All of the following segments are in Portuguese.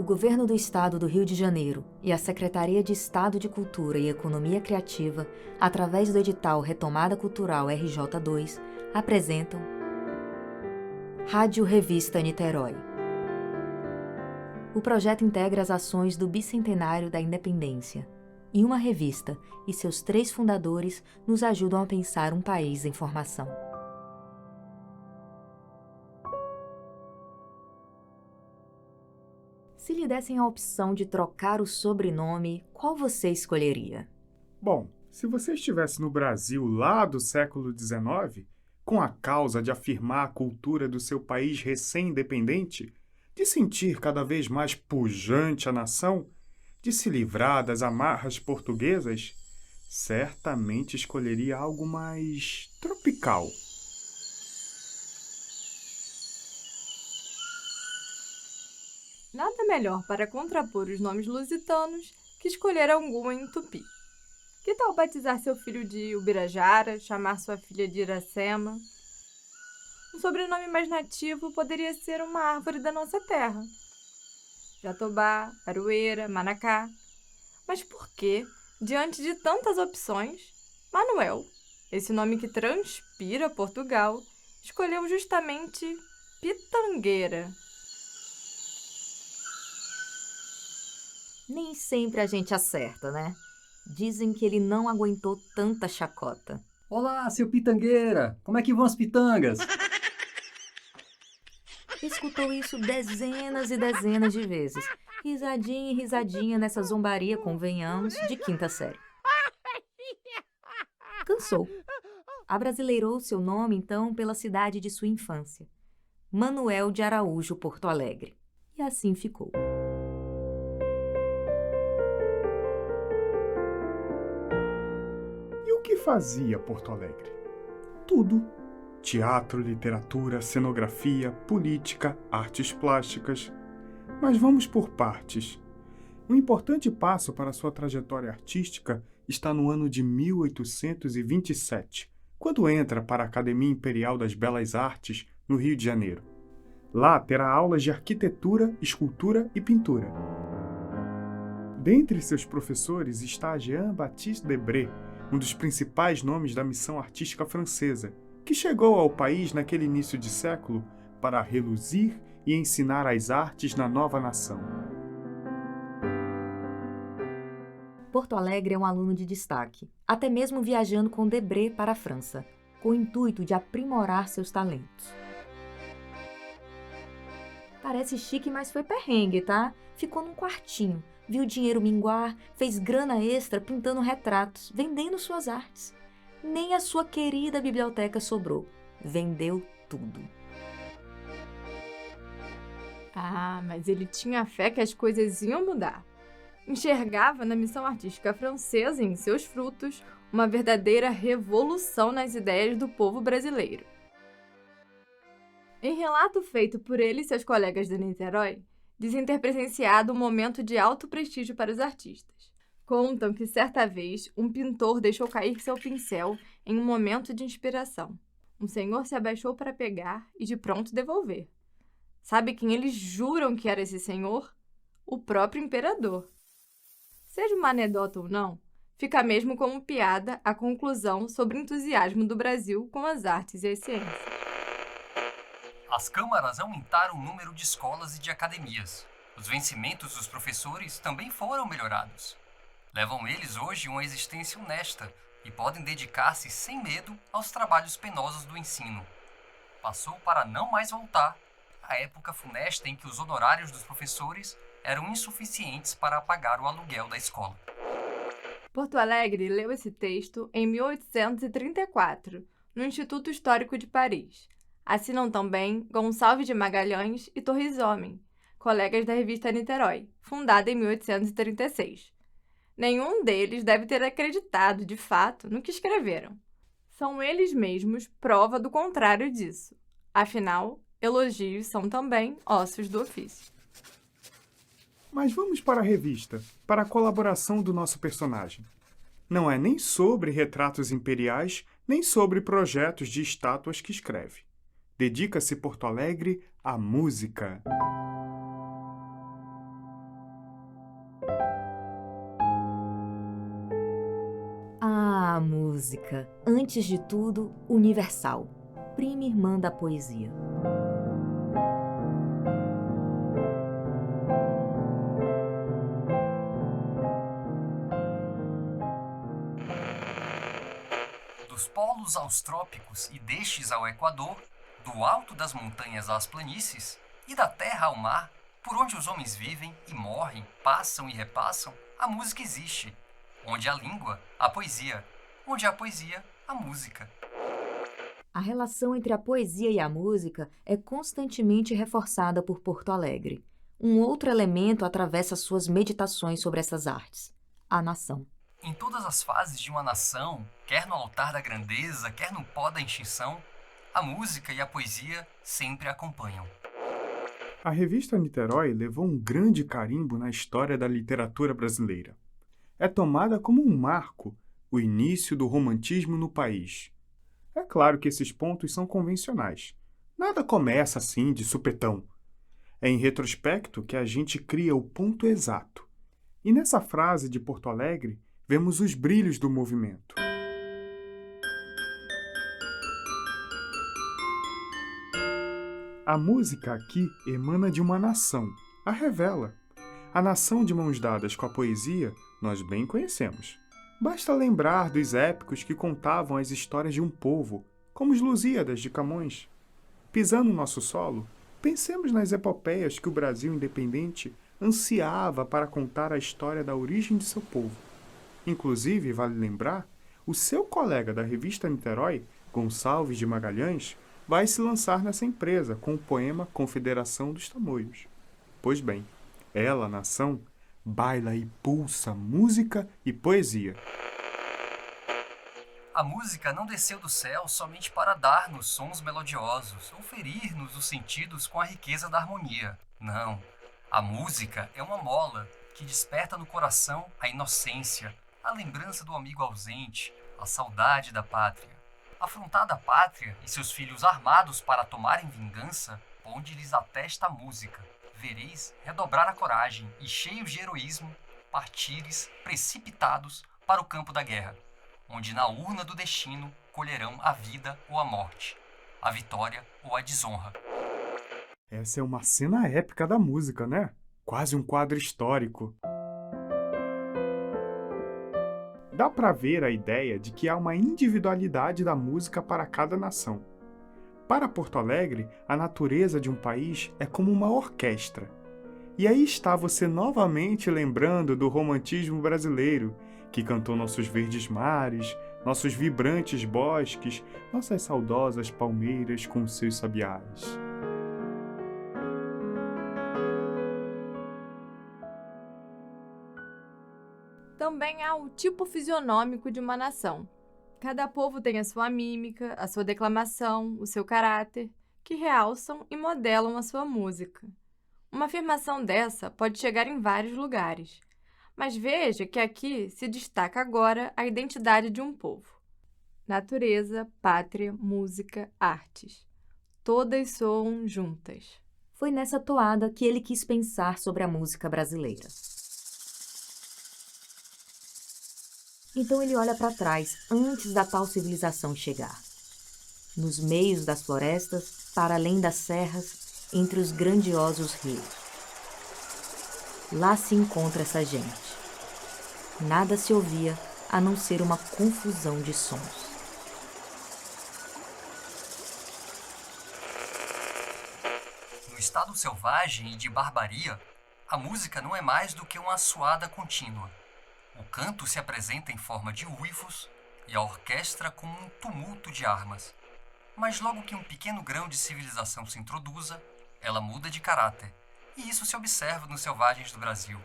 O Governo do Estado do Rio de Janeiro e a Secretaria de Estado de Cultura e Economia Criativa, através do edital Retomada Cultural RJ2, apresentam Rádio Revista Niterói. O projeto integra as ações do Bicentenário da Independência, e uma revista e seus 3 fundadores nos ajudam a pensar um país em formação. Se lhe dessem a opção de trocar o sobrenome, qual você escolheria? Bom, se você estivesse no Brasil lá do século XIX, com a causa de afirmar a cultura do seu país recém-independente, de sentir cada vez mais pujante a nação, de se livrar das amarras portuguesas, certamente escolheria algo mais tropical. Nada melhor para contrapor os nomes lusitanos que escolher algum em tupi. Que tal batizar seu filho de Ubirajara, chamar sua filha de Iracema? Um sobrenome mais nativo poderia ser uma árvore da nossa terra. Jatobá, Aroeira, Manacá. Mas por que, diante de tantas opções, Manuel, esse nome que transpira Portugal, escolheu justamente Pitangueira? Nem sempre a gente acerta, né? Dizem que ele não aguentou tanta chacota. Olá, seu Pitangueira! Como é que vão as pitangas? Escutou isso dezenas e dezenas de vezes. Risadinha e risadinha nessa zombaria, convenhamos, de 5ª série. Cansou. Abrasileirou seu nome, então, pela cidade de sua infância. Manuel de Araújo Porto Alegre. E assim ficou. E o que fazia Porto Alegre? Tudo. Teatro, literatura, cenografia, política, artes plásticas. Mas vamos por partes. Um importante passo para sua trajetória artística está no ano de 1827, quando entra para a Academia Imperial das Belas Artes, no Rio de Janeiro. Lá terá aulas de arquitetura, escultura e pintura. Dentre seus professores está Jean-Baptiste Debré, um dos principais nomes da missão artística francesa, que chegou ao país naquele início de século para reluzir e ensinar as artes na nova nação. Porto Alegre é um aluno de destaque, até mesmo viajando com Debré para a França, com o intuito de aprimorar seus talentos. Parece chique, mas foi perrengue, tá? Ficou num quartinho, viu o dinheiro minguar, fez grana extra pintando retratos, vendendo suas artes. Nem a sua querida biblioteca sobrou. Vendeu tudo. Ah, mas ele tinha fé que as coisas iam mudar. Enxergava na missão artística francesa e em seus frutos uma verdadeira revolução nas ideias do povo brasileiro. Em relato feito por ele e seus colegas de Niterói, dizem ter presenciado um momento de alto prestígio para os artistas. Contam que certa vez um pintor deixou cair seu pincel em um momento de inspiração. Um senhor se abaixou para pegar e de pronto devolver. Sabe quem eles juram que era esse senhor? O próprio imperador. Seja uma anedota ou não, fica mesmo como piada a conclusão sobre o entusiasmo do Brasil com as artes e as ciências. As câmaras aumentaram o número de escolas e de academias. Os vencimentos dos professores também foram melhorados. Levam eles hoje uma existência honesta e podem dedicar-se sem medo aos trabalhos penosos do ensino. Passou para não mais voltar a época funesta em que os honorários dos professores eram insuficientes para pagar o aluguel da escola. Porto Alegre leu esse texto em 1834, no Instituto Histórico de Paris. Assinam também Gonçalves de Magalhães e Torres Homem, colegas da revista Niterói, fundada em 1836. Nenhum deles deve ter acreditado, de fato, no que escreveram. São eles mesmos prova do contrário disso. Afinal, elogios são também ossos do ofício. Mas vamos para a revista, para a colaboração do nosso personagem. Não é nem sobre retratos imperiais, nem sobre projetos de estátuas que escreve. Dedica-se Porto Alegre à música. música, antes de tudo, universal, prima irmã da poesia. Dos polos aos trópicos e destes ao Equador, do alto das montanhas às planícies, e da terra ao mar, por onde os homens vivem e morrem, passam e repassam, a música existe. Onde há língua, há poesia. Onde há poesia, há música. A relação entre a poesia e a música é constantemente reforçada por Porto Alegre. Um outro elemento atravessa suas meditações sobre essas artes: a nação. Em todas as fases de uma nação, quer no altar da grandeza, quer no pó da extinção, a música e a poesia sempre acompanham. A revista Niterói levou um grande carimbo na história da literatura brasileira. É tomada como um marco, o início do romantismo no país. É claro que esses pontos são convencionais. Nada começa assim de supetão. É em retrospecto que a gente cria o ponto exato. E nessa frase de Porto Alegre, vemos os brilhos do movimento. A música aqui emana de uma nação, a revela. A nação de mãos dadas com a poesia, nós bem conhecemos. Basta lembrar dos épicos que contavam as histórias de um povo, como os Lusíadas de Camões. Pisando no nosso solo, pensemos nas epopeias que o Brasil independente ansiava para contar a história da origem de seu povo. Inclusive, vale lembrar, o seu colega da revista Niterói, Gonçalves de Magalhães, vai se lançar nessa empresa com o poema Confederação dos Tamoios. Pois bem, ela, a nação, baila e pulsa música e poesia. A música não desceu do céu somente para dar-nos sons melodiosos ou ferir-nos os sentidos com a riqueza da harmonia. Não. A música é uma mola que desperta no coração a inocência, a lembrança do amigo ausente, a saudade da pátria. Afrontada a pátria e seus filhos armados para tomarem vingança, ponde-lhes a testa a música. Vereis redobrar a coragem e, cheios de heroísmo, partires precipitados para o campo da guerra, onde na urna do destino colherão a vida ou a morte, a vitória ou a desonra. Essa é uma cena épica da música, né? Quase um quadro histórico. Dá para ver a ideia de que há uma individualidade da música para cada nação. Para Porto Alegre, a natureza de um país é como uma orquestra. E aí está você novamente lembrando do romantismo brasileiro, que cantou nossos verdes mares, nossos vibrantes bosques, nossas saudosas palmeiras com seus sabiás. Também há o tipo fisionômico de uma nação. Cada povo tem a sua mímica, a sua declamação, o seu caráter, que realçam e modelam a sua música. Uma afirmação dessa pode chegar em vários lugares, mas veja que aqui se destaca agora a identidade de um povo. Natureza, pátria, música, artes. Todas soam juntas. Foi nessa toada que ele quis pensar sobre a música brasileira. Então ele olha para trás, antes da tal civilização chegar. Nos meios das florestas, para além das serras, entre os grandiosos rios. Lá se encontra essa gente. Nada se ouvia a não ser uma confusão de sons. No estado selvagem e de barbaria, a música não é mais do que uma assoada contínua. O canto se apresenta em forma de uivos e a orquestra como um tumulto de armas. Mas logo que um pequeno grão de civilização se introduza, ela muda de caráter. E isso se observa nos selvagens do Brasil.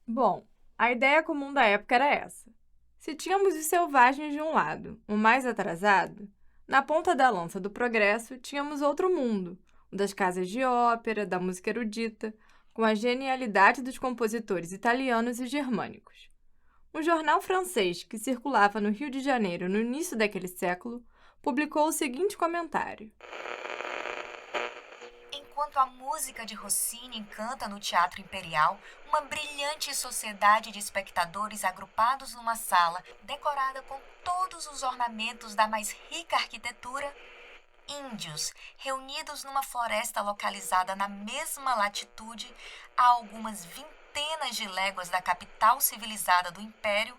Bom, a ideia comum da época era essa. Se tínhamos os selvagens de um lado, o mais atrasado, na ponta da lança do progresso tínhamos outro mundo, o das casas de ópera, da música erudita, com a genialidade dos compositores italianos e germânicos. Um jornal francês que circulava no Rio de Janeiro no início daquele século publicou o seguinte comentário: enquanto a música de Rossini encanta no Teatro Imperial uma brilhante sociedade de espectadores agrupados numa sala decorada com todos os ornamentos da mais rica arquitetura, índios reunidos numa floresta localizada na mesma latitude a algumas vintenas de léguas da capital civilizada do Império,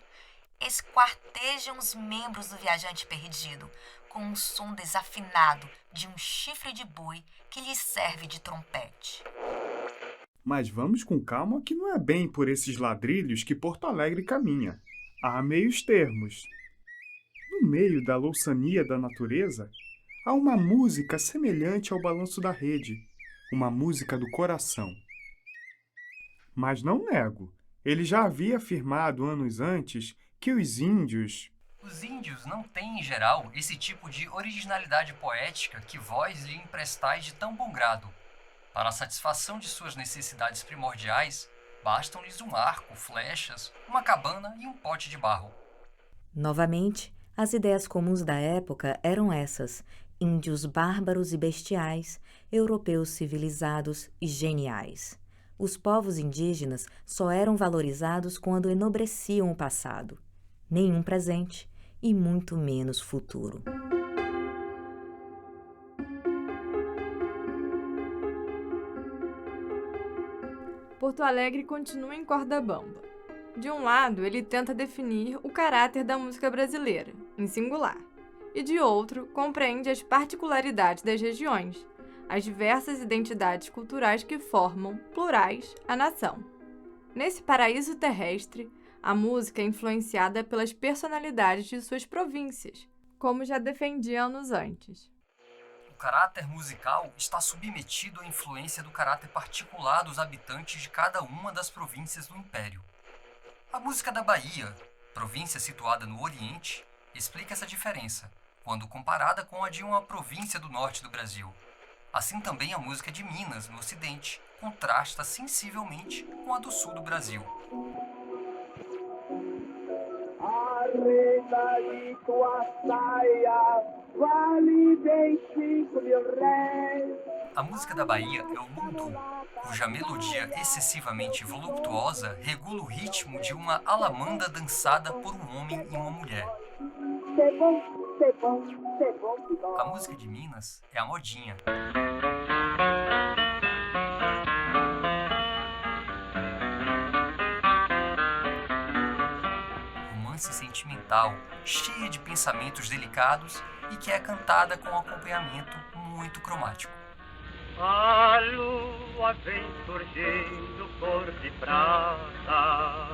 esquartejam os membros do viajante perdido com um som desafinado de um chifre de boi que lhes serve de trompete. Mas vamos com calma que não é bem por esses ladrilhos que Porto Alegre caminha. Há meios termos. No meio da louçania da natureza, há uma música semelhante ao balanço da rede, uma música do coração. Mas não nego, ele já havia afirmado anos antes que os índios... Os índios não têm, em geral, esse tipo de originalidade poética que vós lhe emprestais de tão bom grado. Para a satisfação de suas necessidades primordiais, bastam-lhes um arco, flechas, uma cabana e um pote de barro. Novamente, as ideias comuns da época eram essas: índios bárbaros e bestiais, europeus civilizados e geniais. Os povos indígenas só eram valorizados quando enobreciam o passado. Nenhum presente e muito menos futuro. Porto Alegre continua em corda bamba. De um lado, ele tenta definir o caráter da música brasileira, em singular, e de outro, compreende as particularidades das regiões, as diversas identidades culturais que formam, plurais, a nação. Nesse paraíso terrestre, a música é influenciada pelas personalidades de suas províncias, como já defendia anos antes. O caráter musical está submetido à influência do caráter particular dos habitantes de cada uma das províncias do Império. A música da Bahia, província situada no Oriente, explica essa diferença, quando comparada com a de uma província do norte do Brasil. Assim também a música de Minas, no Ocidente, contrasta sensivelmente com a do sul do Brasil. Arreda tua saia, vale 25.000 réis. A música da Bahia é o lundu, cuja melodia excessivamente voluptuosa regula o ritmo de uma alamanda dançada por um homem e uma mulher. A música de Minas é a modinha. Romance sentimental, cheia de pensamentos delicados e que é cantada com um acompanhamento muito cromático. A lua vem surgindo cor de prata,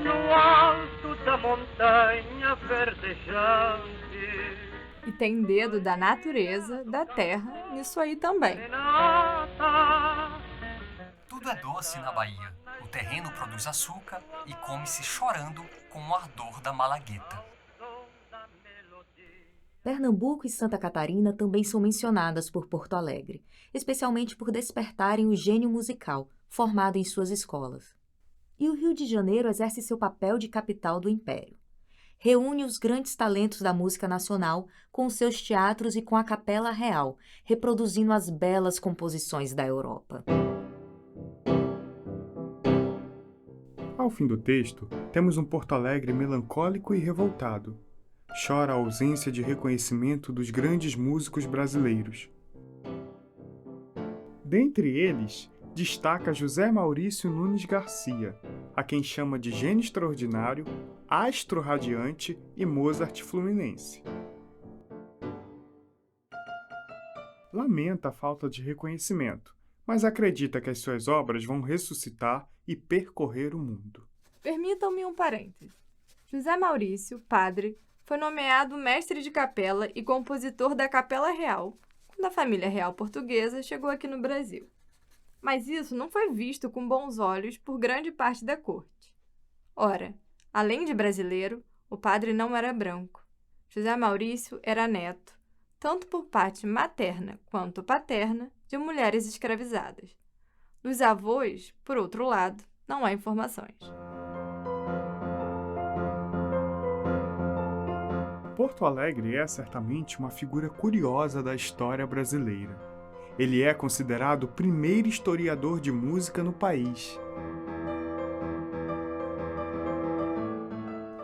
no alto da montanha verdejante. E tem dedo da natureza, da terra, nisso aí também. Tudo é doce na Bahia. O terreno produz açúcar e come-se chorando com o ardor da malagueta. Pernambuco e Santa Catarina também são mencionadas por Porto Alegre, especialmente por despertarem o gênio musical formado em suas escolas. E o Rio de Janeiro exerce seu papel de capital do Império. Reúne os grandes talentos da música nacional com seus teatros e com a Capela Real, reproduzindo as belas composições da Europa. Ao fim do texto, temos um Porto Alegre melancólico e revoltado. Chora a ausência de reconhecimento dos grandes músicos brasileiros. Dentre eles, destaca José Maurício Nunes Garcia, a quem chama de gênio extraordinário, astro radiante e Mozart fluminense. Lamenta a falta de reconhecimento, mas acredita que as suas obras vão ressuscitar e percorrer o mundo. Permitam-me um parêntese. José Maurício, padre, foi nomeado mestre de capela e compositor da Capela Real, quando a família real portuguesa chegou aqui no Brasil. Mas isso não foi visto com bons olhos por grande parte da corte. Ora, além de brasileiro, o padre não era branco. José Maurício era neto, tanto por parte materna quanto paterna, de mulheres escravizadas. Dos avós, por outro lado, não há informações. Porto Alegre é certamente uma figura curiosa da história brasileira. Ele é considerado o primeiro historiador de música no país.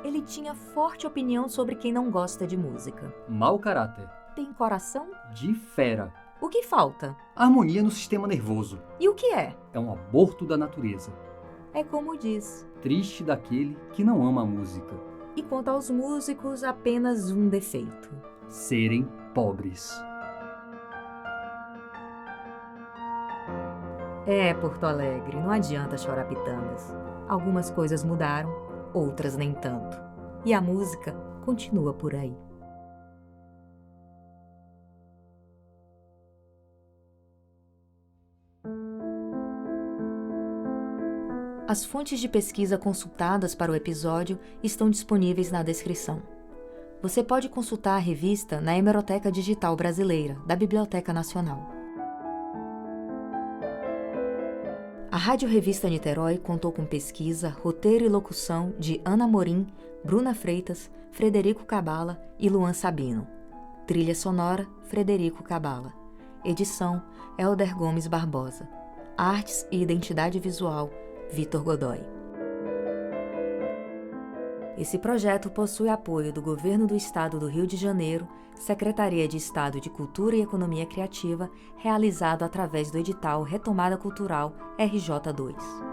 Ele tinha forte opinião sobre quem não gosta de música. Mau caráter. Tem coração? De fera. O que falta? Harmonia no sistema nervoso. E o que é? É um aborto da natureza. É como diz. Triste daquele que não ama a música. E quanto aos músicos, apenas um defeito. Serem pobres. É, Porto Alegre, não adianta chorar pitangas. Algumas coisas mudaram, outras nem tanto. E a música continua por aí. As fontes de pesquisa consultadas para o episódio estão disponíveis na descrição. Você pode consultar a revista na Hemeroteca Digital Brasileira, da Biblioteca Nacional. A Rádio Revista Niterói contou com pesquisa, roteiro e locução de Ana Morim, Bruna Freitas, Frederico Cabala e Luan Sabino. Trilha sonora, Frederico Cabala. Edição, Helder Gomes Barbosa. Artes e identidade visual, Vitor Godoy. Esse projeto possui apoio do Governo do Estado do Rio de Janeiro, Secretaria de Estado de Cultura e Economia Criativa, realizado através do edital Retomada Cultural RJ2.